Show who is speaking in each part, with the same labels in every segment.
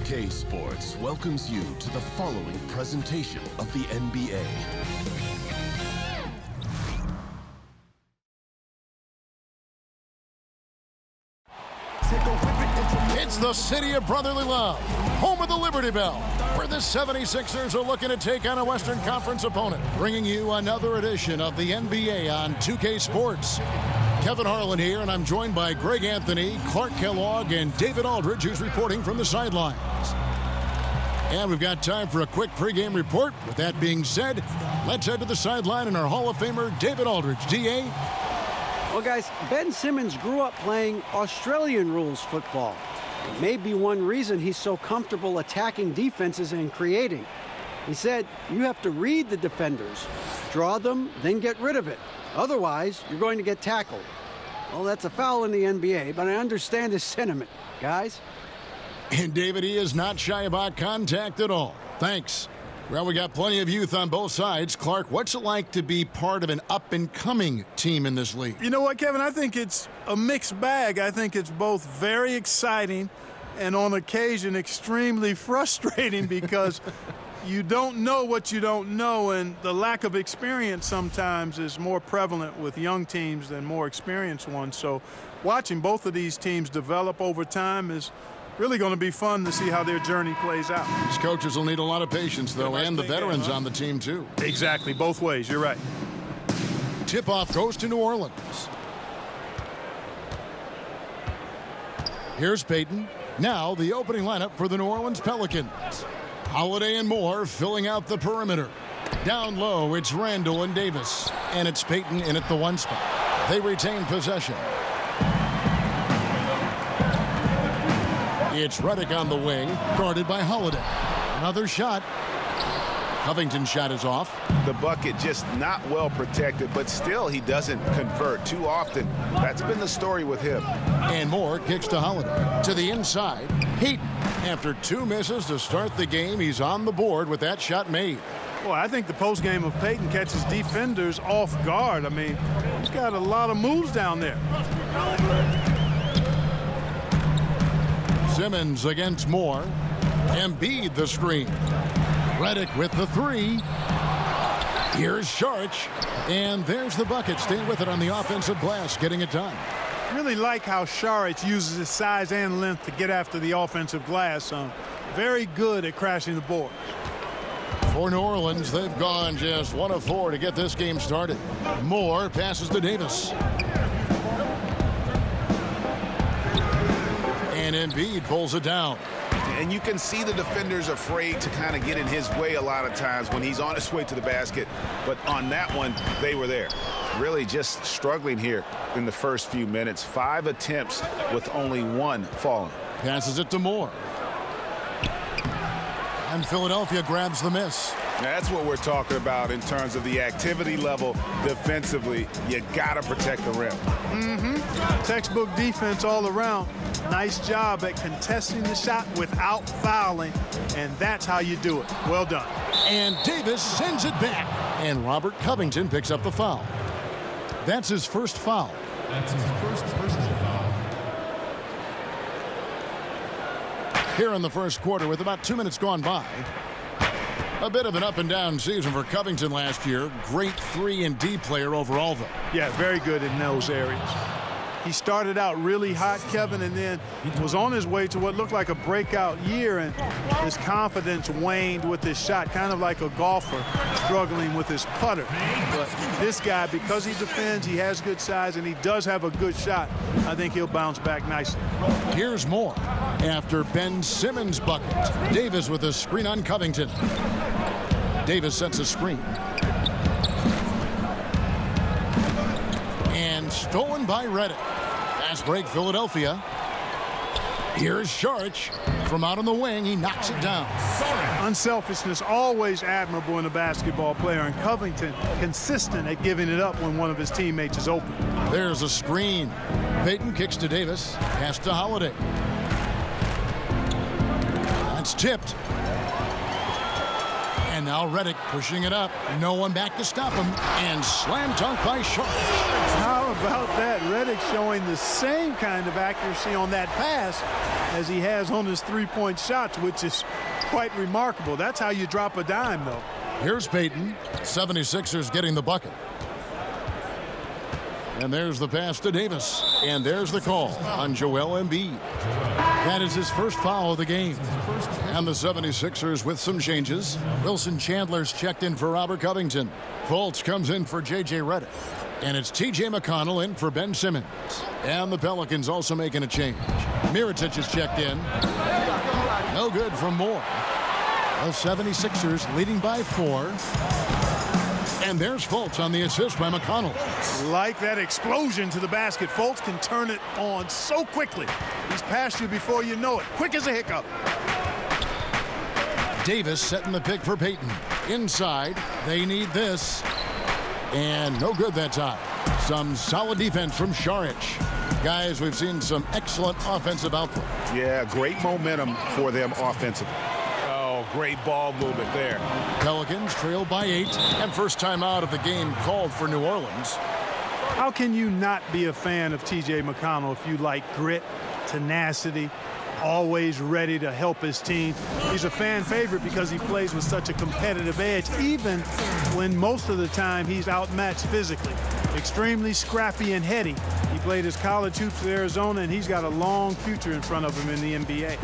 Speaker 1: 2K Sports welcomes you to the following presentation of the NBA.
Speaker 2: It's the city of brotherly love, home of the Liberty Bell, where the 76ers are looking to take on a Western Conference opponent. Bringing you another edition of the NBA on 2K Sports. Kevin Harlan here, and I'm joined by Greg Anthony, Clark Kellogg, and David Aldridge, who's reporting from the sidelines. And we've got time for a quick pregame report. With that being said, let's head to the sideline and our Hall of Famer, David Aldridge. D.A.?
Speaker 3: Well, guys, Ben Simmons grew up playing Australian rules football. It may be one reason he's so comfortable attacking defenses and creating. He said, you have to read the defenders, draw them, then get rid of it. Otherwise, you're going to get tackled. Well, that's a foul in the NBA, but I understand his sentiment, guys.
Speaker 2: And David, he is not shy about contact at all. Thanks. Well, we got plenty of youth on both sides. Clark, what's it like to be part of an up-and-coming team in this league?
Speaker 4: You know what, Kevin? I think it's a mixed bag. I think it's both very exciting and on occasion extremely frustrating because you don't know what you don't know, and the lack of experience sometimes is more prevalent with young teams than more experienced ones. So watching both of these teams develop over time is really going to be fun to see how their journey plays out.
Speaker 2: These coaches will need a lot of patience, though, and the veterans on the team, too.
Speaker 4: Exactly, both ways. You're right.
Speaker 2: Tip-off goes to New Orleans. Here's Payton. Now the opening lineup for the New Orleans Pelicans. Holiday and Moore filling out the perimeter. Down low, it's Randall and Davis. And it's Payton in at the one spot. They retain possession. It's Redick on the wing, guarded by Holiday. Another shot. Covington's shot is off.
Speaker 5: The bucket just not well protected, but still he doesn't convert too often. That's been the story with him.
Speaker 2: And Moore kicks to Holiday. To the inside, Payton. After two misses to start the game, he's on the board with that shot made.
Speaker 4: Well, I think the postgame of Payton catches defenders off guard. I mean, he's got a lot of moves down there.
Speaker 2: Simmons against Moore. Embiid the screen. Redick with the three. Here's Sharch. And there's the bucket. Staying with it on the offensive glass, getting it done.
Speaker 4: Really like how Sharch uses his size and length to get after the offensive glass. Very good at crashing the board.
Speaker 2: For New Orleans, they've gone just 1 of 4 to get this game started. Moore passes to Davis. And Embiid pulls it down.
Speaker 5: And you can see the defenders afraid to kind of get in his way a lot of times when he's on his way to the basket. But on that one, they were there. Really just struggling here in the first few minutes. 5 attempts with only 1 falling.
Speaker 2: Passes it to Moore. And Philadelphia grabs the miss.
Speaker 5: That's what we're talking about in terms of the activity level defensively. You got to protect the rim.
Speaker 4: Textbook defense all around. Nice job at contesting the shot without fouling, and that's how you do it. Well done.
Speaker 2: And Davis sends it back. And Robert Covington picks up the foul. That's his first foul.
Speaker 6: That's his first personal foul.
Speaker 2: Here in the first quarter with about 2 minutes gone by. A bit of an up-and-down season for Covington last year. Great 3 and D player overall, though.
Speaker 4: Yeah, very good in those areas. He started out really hot, Kevin, and then was on his way to what looked like a breakout year, and his confidence waned with his shot, kind of like a golfer struggling with his putter. But this guy, because he defends, he has good size, and he does have a good shot, I think he'll bounce back nicely.
Speaker 2: Here's Moore after Ben Simmons' bucket. Davis with a screen on Covington. Davis sets a screen. And stolen by Redick. Fast break, Philadelphia. Here's Sharch. From out on the wing, he knocks it down.
Speaker 4: Unselfishness, always admirable in a basketball player, and Covington consistent at giving it up when one of his teammates is open.
Speaker 2: There's a screen. Payton kicks to Davis. Pass to Holiday. That's tipped. And now Redick pushing it up. No one back to stop him. And slam dunk by Sharch.
Speaker 4: How about that? Reddick showing the same kind of accuracy on that pass as he has on his three-point shots, which is quite remarkable. That's how you drop a dime, though.
Speaker 2: Here's Payton. 76ers getting the bucket. And there's the pass to Davis. And there's the call on Joel Embiid. That is his first foul of the game. And the 76ers with some changes. Wilson Chandler's checked in for Robert Covington. Fultz comes in for J.J. Redick. And it's T.J. McConnell in for Ben Simmons. And the Pelicans also making a change. Mirotic is checked in. No good from Moore. The 76ers leading by 4. And there's Fultz on the assist by McConnell.
Speaker 4: Like that explosion to the basket. Fultz can turn it on so quickly. He's past you before you know it. Quick as a hiccup.
Speaker 2: Davis setting the pick for Payton. Inside, they need this. And no good that time. Some solid defense from Šarić. Guys, we've seen some excellent offensive output.
Speaker 5: Yeah, great momentum for them offensively. Oh, great ball movement there.
Speaker 2: Pelicans trail by 8, and first time out of the game called for New Orleans.
Speaker 4: How can you not be a fan of T.J. McConnell if you like grit, tenacity, always ready to help his team? He's a fan favorite because he plays with such a competitive edge, even when most of the time he's outmatched physically. Extremely scrappy and heady. He played his college hoops at Arizona, and he's got a long future in front of him in the NBA.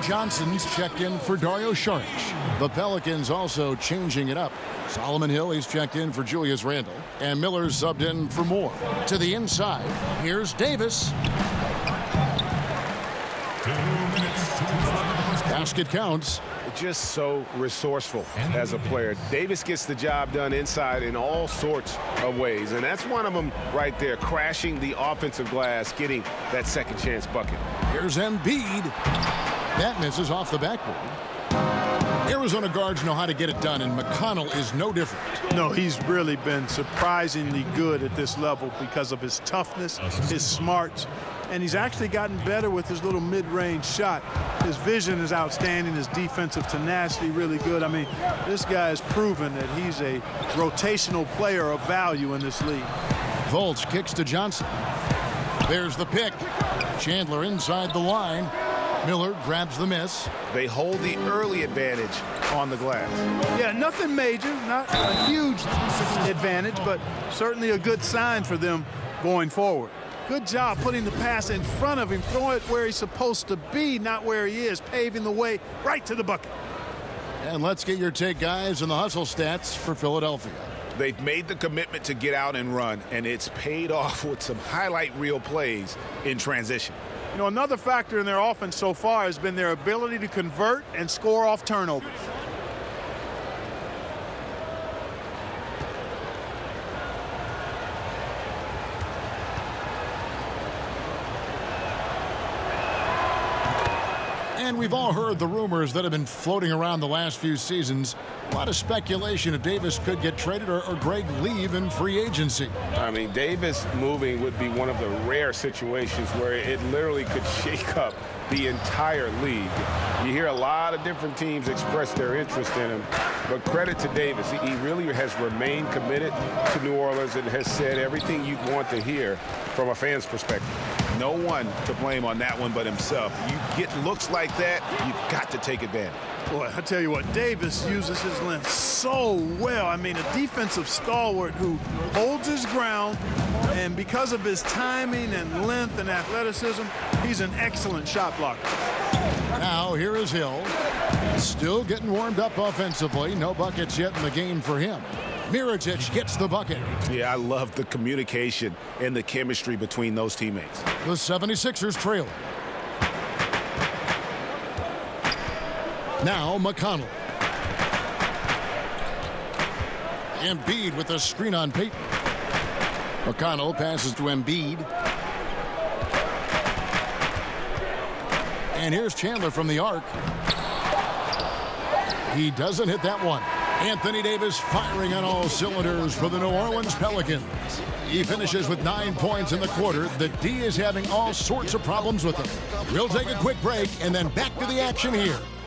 Speaker 2: Johnson's checked in for Dario Šarić. The Pelicans also changing it up. Solomon Hill, he's checked in for Julius Randle. And Miller's subbed in for Moore. To the inside, here's Davis.
Speaker 6: 2 minutes.
Speaker 2: Basket counts.
Speaker 5: Just so resourceful as a player. Davis gets the job done inside in all sorts of ways. And that's one of them right there, crashing the offensive glass, getting that second chance bucket.
Speaker 2: Here's Embiid. That misses off the backboard. Arizona guards know how to get it done, and McConnell is no different.
Speaker 4: No, he's really been surprisingly good at this level because of his toughness, his smarts, and he's actually gotten better with his little mid-range shot. His vision is outstanding, his defensive tenacity really good. I mean, this guy has proven that he's a rotational player of value in this league.
Speaker 2: Fultz kicks to Johnson. There's the pick. Chandler inside the line. Miller grabs the miss.
Speaker 5: They hold the early advantage on the glass.
Speaker 4: Yeah, nothing major, not a huge advantage, but certainly a good sign for them going forward. Good job putting the pass in front of him, throwing it where he's supposed to be, not where he is, paving the way right to the bucket.
Speaker 2: And let's get your take, guys, on the hustle stats for Philadelphia.
Speaker 5: They've made the commitment to get out and run, and it's paid off with some highlight reel plays in transition.
Speaker 4: You know, another factor in their offense so far has been their ability to convert and score off turnovers.
Speaker 2: And we've all heard the rumors that have been floating around the last few seasons. A lot of speculation if Davis could get traded or Greg leave in free agency.
Speaker 5: I mean, Davis moving would be one of the rare situations where it literally could shake up the entire league. You hear a lot of different teams express their interest in him, but credit to Davis. He really has remained committed to New Orleans and has said everything you'd want to hear from a fan's perspective. No one to blame on that one but himself. You get looks like that, you've got to take advantage.
Speaker 4: Boy, I tell you what, Davis uses his length so well. I mean, a defensive stalwart who holds his ground, and because of his timing and length and athleticism, he's an excellent shot blocker.
Speaker 2: Now, here is Hill. Still getting warmed up offensively. No buckets yet in the game for him. Mirotic gets the bucket.
Speaker 5: Yeah, I love the communication and the chemistry between those teammates.
Speaker 2: The 76ers trailing. Now McConnell. Embiid with a screen on Payton. McConnell passes to Embiid. And here's Chandler from the arc. He doesn't hit that one. Anthony Davis firing on all cylinders for the New Orleans Pelicans. He finishes with 9 points in the quarter. The D is having all sorts of problems with him. We'll take a quick break and then back to the action here